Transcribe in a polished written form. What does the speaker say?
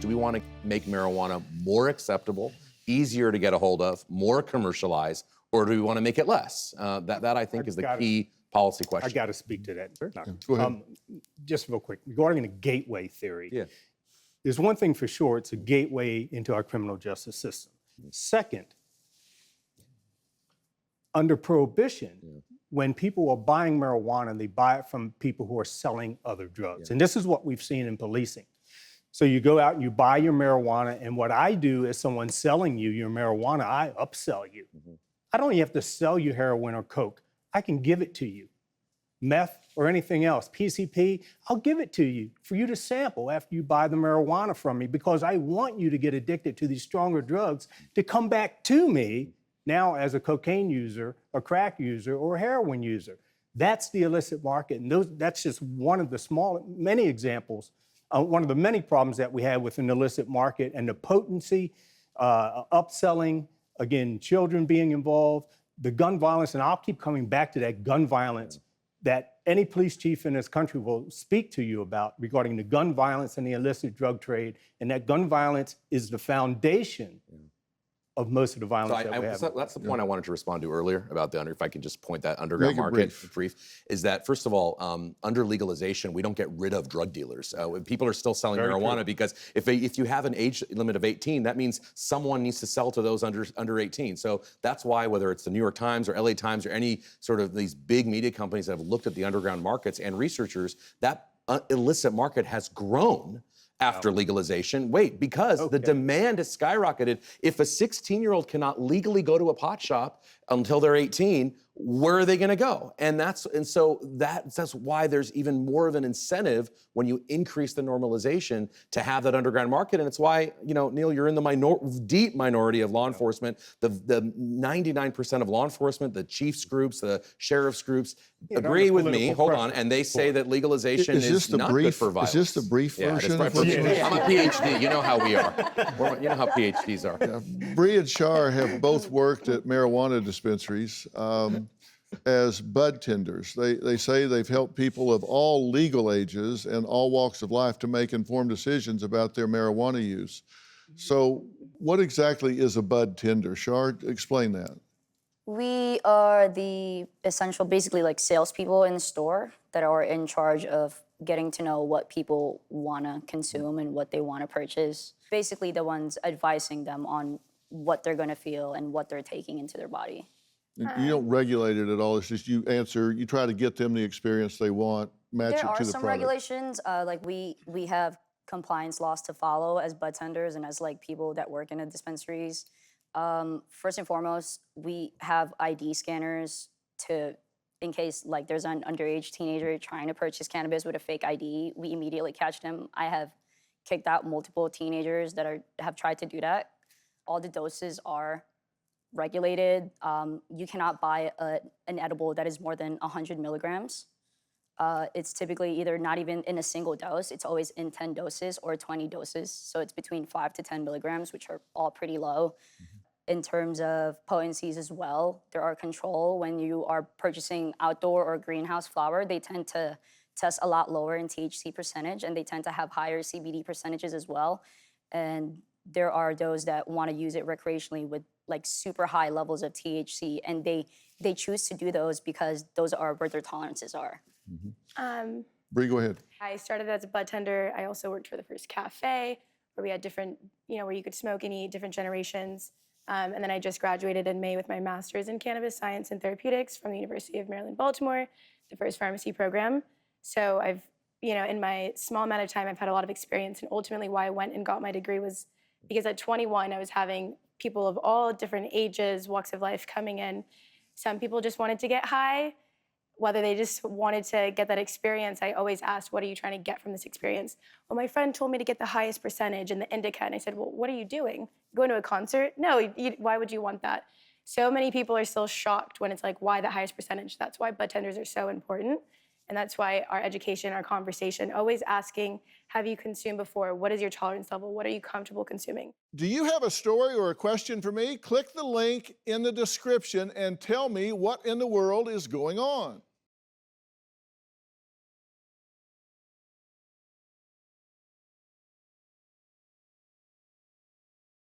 Do we want to make marijuana more acceptable, easier to get a hold of, more commercialized, or do we want to make it less? That I think is the key policy question. I got to speak to that. Sure. No. Go ahead. Just real quick, regarding the gateway theory. Yeah. There's one thing for sure, it's a gateway into our criminal justice system. Second, under prohibition, when people are buying marijuana, they buy it from people who are selling other drugs. And this is what we've seen in policing. So you go out and you buy your marijuana, and what I do as someone selling you your marijuana, I upsell you. I don't even have to sell you heroin or coke. I can give it to you. Meth or anything else, PCP, I'll give it to you for you to sample after you buy the marijuana from me, because I want you to get addicted to these stronger drugs to come back to me now as a cocaine user, a crack user, or a heroin user. That's the illicit market, and that's just one of the many examples, one of the many problems that we have with an illicit market, and the potency, upselling, again, children being involved, the gun violence, and I'll keep coming back to that gun violence that any police chief in this country will speak to you about regarding the gun violence and the illicit drug trade, and that gun violence is the foundation of most of the violence that we have. That's the point I wanted to respond to earlier about if I can just point that underground market brief, is that first of all, under legalization, we don't get rid of drug dealers. People are still selling marijuana because if you have an age limit of 18, that means someone needs to sell to those under 18. So that's why whether it's the New York Times or LA Times or any sort of these big media companies that have looked at the underground markets and researchers, that illicit market has grown after legalization. Because the demand has skyrocketed. If a 16-year-old cannot legally go to a pot shop until they're 18, where are they going to go? And so that's why there's even more of an incentive when you increase the normalization to have that underground market. And it's why, Neil, you're in the deep minority of law enforcement. The 99% of law enforcement, the chiefs groups, the sheriffs groups agree with me. Hold on, and they say that legalization is not good for violence. Is this the brief version? I'm a PhD. You know how we are. You know how PhDs are. Bre and Char have both worked at marijuana dispensaries as bud tenders. They say they've helped people of all legal ages and all walks of life to make informed decisions about their marijuana use. So what exactly is a bud tender? Char, explain that. We are the essential, basically like salespeople in the store that are in charge of getting to know what people want to consume and what they want to purchase. Basically the ones advising them on what they're going to feel and what they're taking into their body. You don't regulate it at all. It's just you try to get them the experience they want, match it to the product. There are some regulations, like we have compliance laws to follow as bud tenders and as like people that work in the dispensaries. First and foremost, we have ID scanners in case like there's an underage teenager trying to purchase cannabis with a fake ID, we immediately catch them. I have kicked out multiple teenagers that have tried to do that. All the doses are regulated. You cannot buy an edible that is more than 100 milligrams. It's typically either not even in a single dose, it's always in 10 doses or 20 doses. So it's between 5 to 10 milligrams, which are all pretty low. In terms of potencies as well, there are control. When you are purchasing outdoor or greenhouse flower, they tend to test a lot lower in THC percentage, and they tend to have higher CBD percentages as well. And there are those that want to use it recreationally with like super high levels of THC, and they choose to do those because those are where their tolerances are. Bre, go ahead. I started as a bud tender. I also worked for the first cafe where we had different, where you could smoke and eat, different generations. And then I just graduated in May with my master's in cannabis science and therapeutics from the University of Maryland, Baltimore, the first pharmacy program. So I've, in my small amount of time, I've had a lot of experience, and ultimately why I went and got my degree was because at 21, I was having people of all different ages, walks of life coming in. Some people just wanted to get high, whether they just wanted to get that experience. I always asked, what are you trying to get from this experience? Well, my friend told me to get the highest percentage in the indica, and I said, well, what are you doing? Going to a concert? No, why would you want that? So many people are still shocked when it's like, why the highest percentage? That's why bud tenders are so important. And that's why our education, our conversation, always asking, have you consumed before? What is your tolerance level? What are you comfortable consuming? Do you have a story or a question for me? Click the link in the description and tell me what in the world is going on.